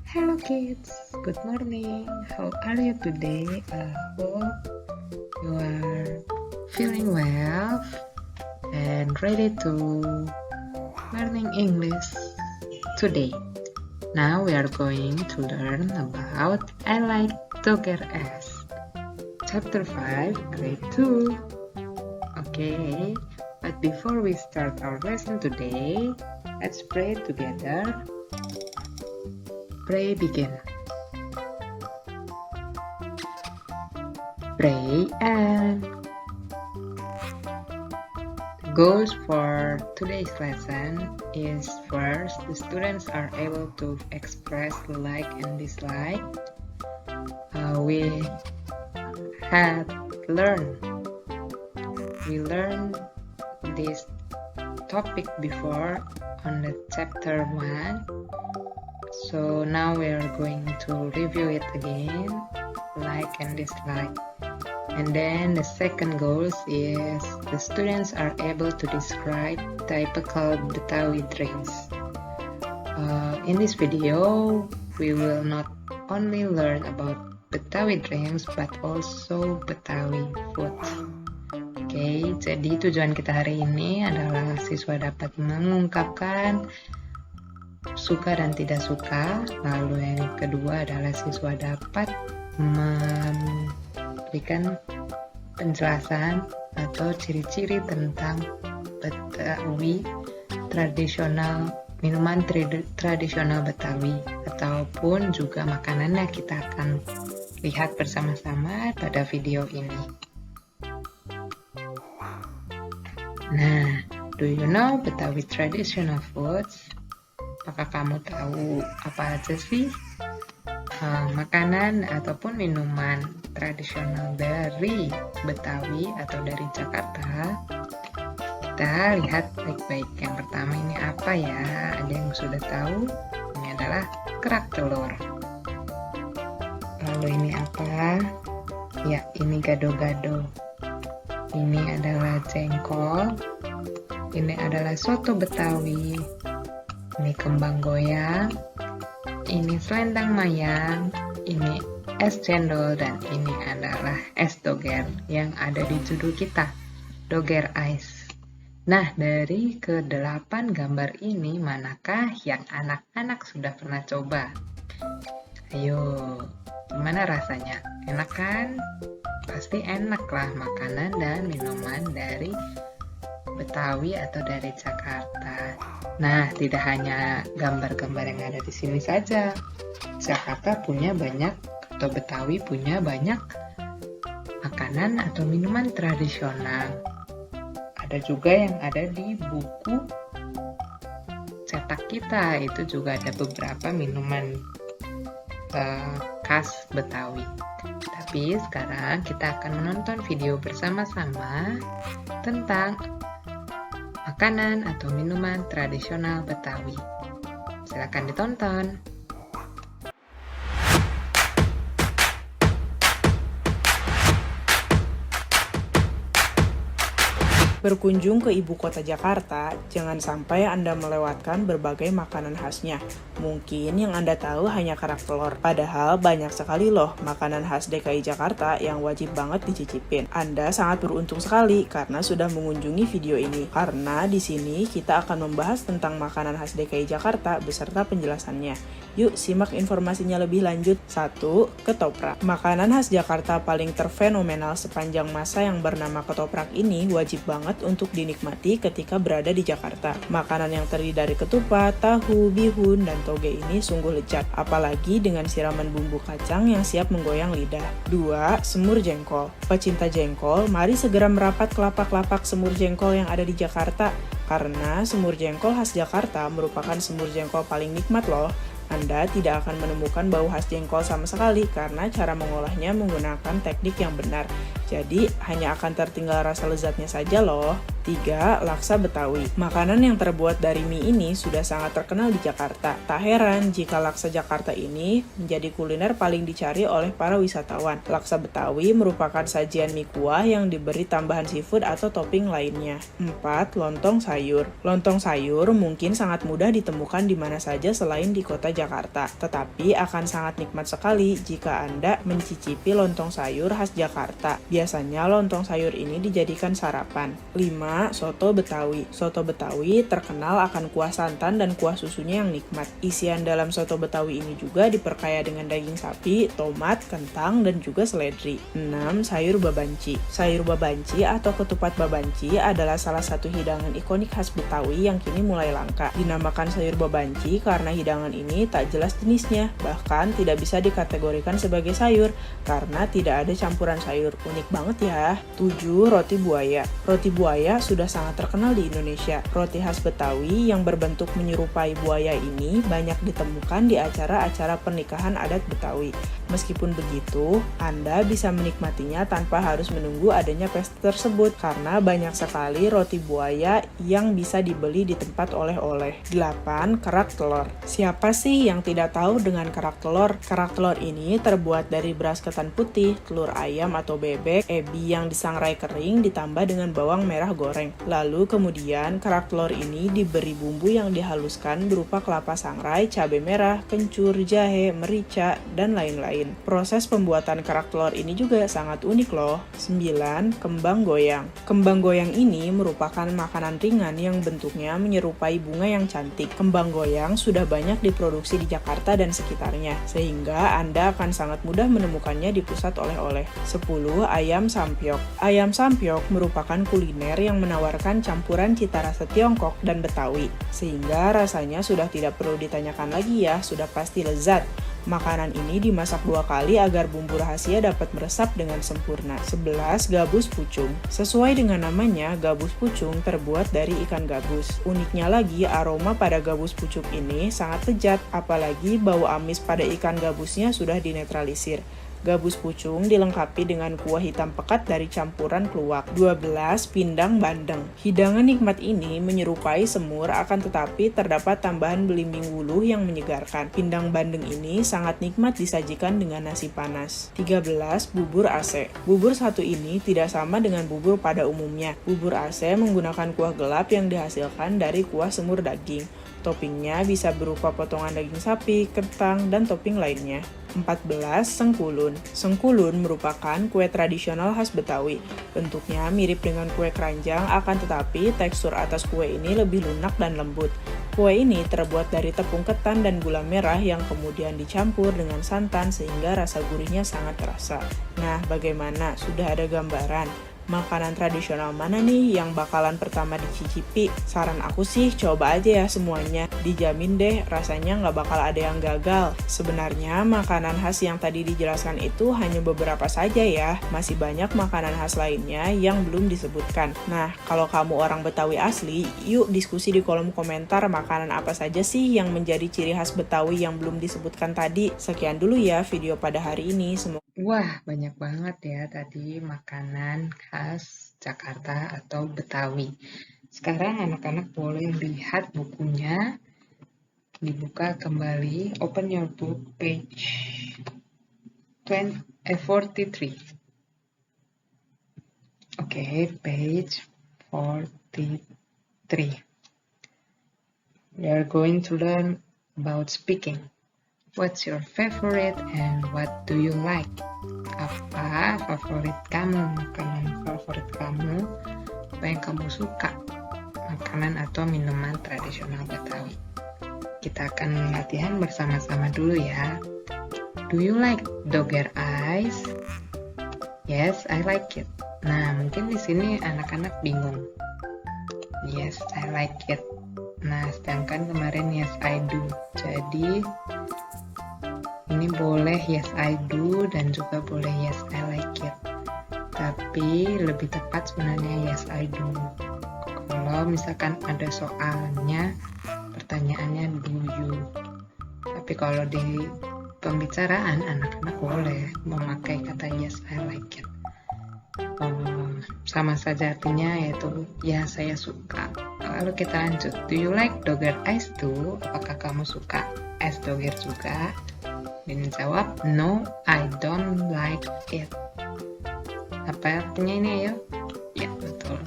Hello kids, good morning. How are you today? I hope you are feeling well and ready to learning English today. Now we are going to learn about I like Dogger S. Chapter 5, Grade 2. Okay, but before we start our lesson today, let's pray together. Pray begin. Pray and goals for today's lesson is first, the students are able to express like and dislike. We learned this topic before on the chapter 1. So now we are going to review it again, like and dislike. And then the second goal is the students are able to describe typical Betawi drinks. In this video, we will not only learn about Betawi drinks but also Betawi food. Oke, jadi tujuan kita hari ini adalah siswa dapat mengungkapkan suka dan tidak suka. Lalu yang kedua adalah siswa dapat memberikan penjelasan atau ciri-ciri tentang Betawi tradisional, minuman tradisional Betawi, ataupun juga makanannya kita akan lihat bersama-sama pada video ini. Nah, do you know Betawi traditional foods? Apakah kamu tahu apa aja sih makanan ataupun minuman tradisional dari Betawi atau dari Jakarta? Kita lihat baik-baik. Yang pertama ini apa ya? Ada yang sudah tahu? Ini adalah kerak telur. Lalu ini apa? Ya, ini gado-gado. Ini adalah jengkol. Ini adalah soto Betawi. Ini kembang goyang, ini selendang mayang, ini es cendol, dan ini adalah es doger yang ada di judul kita, Doger Ice. Nah, dari ke-8 gambar ini, manakah yang anak-anak sudah pernah coba? Ayo, gimana rasanya? Enak kan? Pasti enak lah makanan dan minuman dari Betawi atau dari Jakarta. Nah, tidak hanya gambar-gambar yang ada di sini saja. Jakarta punya banyak, atau Betawi punya banyak makanan atau minuman tradisional. Ada juga yang ada di buku cetak kita, itu juga ada beberapa minuman khas Betawi. Tapi sekarang kita akan menonton video bersama-sama tentang makanan atau minuman tradisional Betawi. Silakan ditonton. Berkunjung ke ibu kota Jakarta, jangan sampai Anda melewatkan berbagai makanan khasnya. Mungkin yang Anda tahu hanya kerak telur, padahal banyak sekali loh makanan khas DKI Jakarta yang wajib banget dicicipin. Anda sangat beruntung sekali karena sudah mengunjungi video ini. Karena di sini kita akan membahas tentang makanan khas DKI Jakarta beserta penjelasannya. Yuk simak informasinya lebih lanjut. 1. Ketoprak. Makanan khas Jakarta paling terfenomenal sepanjang masa yang bernama ketoprak ini wajib banget untuk dinikmati ketika berada di Jakarta. Makanan yang terdiri dari ketupat, tahu, bihun, dan toge ini sungguh lezat, apalagi dengan siraman bumbu kacang yang siap menggoyang lidah. 2. Semur jengkol. Pecinta jengkol, mari segera merapat ke lapak-lapak semur jengkol yang ada di Jakarta, karena semur jengkol khas Jakarta merupakan semur jengkol paling nikmat loh. Anda tidak akan menemukan bau khas jengkol sama sekali karena cara mengolahnya menggunakan teknik yang benar. Jadi, hanya akan tertinggal rasa lezatnya saja loh. 3. Laksa Betawi. Makanan yang terbuat dari mie ini sudah sangat terkenal di Jakarta. Tak heran jika laksa Jakarta ini menjadi kuliner paling dicari oleh para wisatawan. Laksa Betawi merupakan sajian mie kuah yang diberi tambahan seafood atau topping lainnya. 4. Lontong sayur. Lontong sayur mungkin sangat mudah ditemukan di mana saja selain di kota Jakarta. Tetapi akan sangat nikmat sekali jika Anda mencicipi lontong sayur khas Jakarta. Biasanya lontong sayur ini dijadikan sarapan. 5. Soto Betawi. Soto Betawi terkenal akan kuah santan dan kuah susunya yang nikmat. Isian dalam soto Betawi ini juga diperkaya dengan daging sapi, tomat, kentang, dan juga seledri. 6. Sayur babanci. Sayur babanci atau ketupat babanci adalah salah satu hidangan ikonik khas Betawi yang kini mulai langka. Dinamakan sayur babanci karena hidangan ini tak jelas jenisnya, bahkan tidak bisa dikategorikan sebagai sayur karena tidak ada campuran sayur. Unik banget ya. 7. Roti buaya. Roti buaya sudah sangat terkenal di Indonesia. Roti khas Betawi yang berbentuk menyerupai buaya ini banyak ditemukan di acara-acara pernikahan adat Betawi. Meskipun begitu, Anda bisa menikmatinya tanpa harus menunggu adanya pesta tersebut karena banyak sekali roti buaya yang bisa dibeli di tempat oleh-oleh. 8. Kerak telur. Siapa sih yang tidak tahu dengan kerak telur? Kerak telur ini terbuat dari beras ketan putih, telur ayam atau bebek, ebi yang disangrai kering ditambah dengan bawang merah goreng. Lalu kemudian kerak telur ini diberi bumbu yang dihaluskan berupa kelapa sangrai, cabai merah, kencur, jahe, merica, dan lain-lain. Proses pembuatan kerak telur ini juga sangat unik loh. 9. Kembang goyang. Kembang goyang ini merupakan makanan ringan yang bentuknya menyerupai bunga yang cantik. Kembang goyang sudah banyak diproduksi di Jakarta dan sekitarnya, sehingga Anda akan sangat mudah menemukannya di pusat oleh-oleh. 10. Ayam sampiok. Ayam sampiok merupakan kuliner yang menawarkan campuran cita rasa Tiongkok dan Betawi, sehingga rasanya sudah tidak perlu ditanyakan lagi ya, sudah pasti lezat. Makanan ini dimasak 2 kali agar bumbu rahasia dapat meresap dengan sempurna. 11. Gabus pucung. Sesuai dengan namanya, gabus pucung terbuat dari ikan gabus. Uniknya lagi, aroma pada gabus pucung ini sangat lezat, apalagi bau amis pada ikan gabusnya sudah dinetralisir. Gabus pucung dilengkapi dengan kuah hitam pekat dari campuran keluak. 12. Pindang bandeng. Hidangan nikmat ini menyerupai semur akan tetapi terdapat tambahan belimbing wuluh yang menyegarkan. Pindang bandeng ini sangat nikmat disajikan dengan nasi panas. 13. Bubur ase. Bubur satu ini tidak sama dengan bubur pada umumnya. Bubur ase menggunakan kuah gelap yang dihasilkan dari kuah semur daging. Toppingnya bisa berupa potongan daging sapi, kentang, dan topping lainnya. 14. Sengkulun. Sengkulun merupakan kue tradisional khas Betawi. Bentuknya mirip dengan kue keranjang, akan tetapi tekstur atas kue ini lebih lunak dan lembut. Kue ini terbuat dari tepung ketan dan gula merah yang kemudian dicampur dengan santan sehingga rasa gurihnya sangat terasa. Nah, bagaimana? Sudah ada gambaran? Makanan tradisional mana nih yang bakalan pertama dicicipi? Saran aku sih coba aja ya semuanya. Dijamin deh rasanya nggak bakal ada yang gagal. Sebenarnya makanan khas yang tadi dijelaskan itu hanya beberapa saja ya. Masih banyak makanan khas lainnya yang belum disebutkan. Nah, kalau kamu orang Betawi asli, yuk diskusi di kolom komentar makanan apa saja sih yang menjadi ciri khas Betawi yang belum disebutkan tadi. Sekian dulu ya video pada hari ini. Wah, banyak banget ya tadi makanan khas Jakarta atau Betawi. Sekarang anak-anak boleh lihat bukunya. Dibuka kembali. Open your book, page 43. Oke, page 43. We are going to learn about speaking. What's your favorite and what do you like? Apa favorit kamu? Makanan favorit kamu? Apa yang kamu suka? Makanan atau minuman tradisional Betawi. Kita akan latihan bersama-sama dulu ya. Do you like doger eyes? Yes, I like it. Nah, mungkin di sini anak-anak bingung. Yes, I like it. Nah, sedangkan kemarin yes, I do. Jadi ini boleh yes I do dan juga boleh yes I like it. Tapi lebih tepat sebenarnya yes I do. Kalau misalkan ada soalnya, pertanyaannya do you. Tapi kalau di pembicaraan, anak-anak boleh memakai kata yes I like it. sama saja artinya, yaitu ya saya suka. Lalu kita lanjut. Do you like dogger ice too? Apakah kamu suka es doger juga? Udin menjawab, no, I don't like it. Apa artinya ini ayo? Ya betul,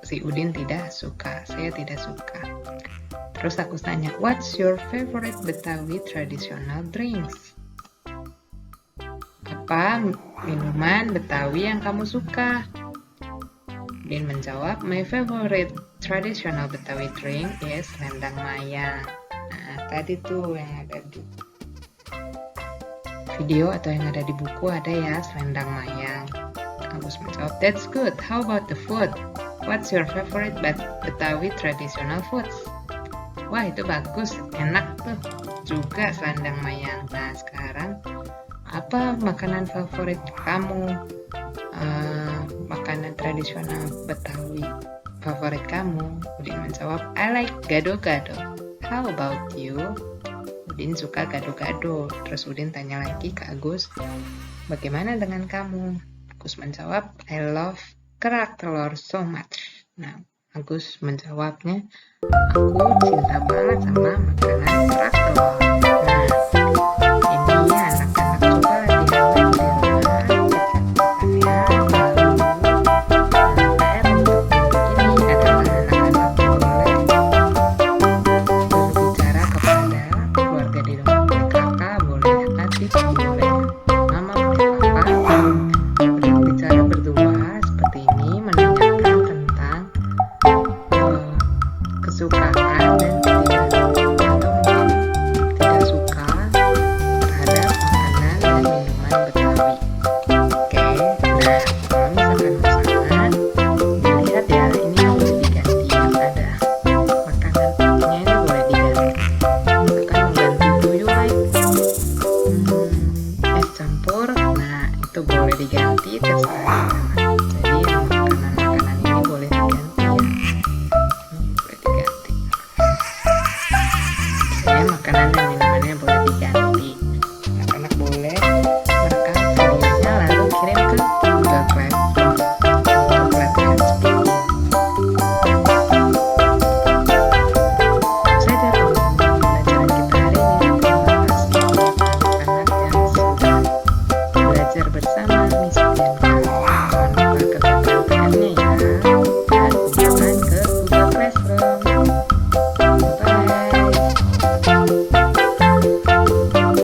si Udin tidak suka. Saya tidak suka. Terus aku tanya, what's your favorite Betawi traditional drinks? Apa minuman Betawi yang kamu suka? Udin menjawab, my favorite traditional Betawi drink is selendang mayang. Nah, tadi tuh yang ada di video atau yang ada di buku ada ya, selendang mayang. Agus menjawab, that's good. How about the food? What's your favorite Betawi traditional foods? Wah, itu bagus, enak tuh. Juga selendang mayang. Nah, sekarang apa makanan favorit kamu? Makanan tradisional Betawi favorit kamu? Udin menjawab, I like gado-gado. How about you? Udin suka gado-gado. Terus Udin tanya lagi ke Agus, bagaimana dengan kamu? Agus menjawab, I love kerak telur so much. Nah, Agus menjawabnya, aku cinta banget sama makanan kerak telur. Nah, ini anak-anak coba latihan di rumah, PR untuk ini adalah anak-anak boleh berbicara kepada keluarga di rumah, kakak boleh adik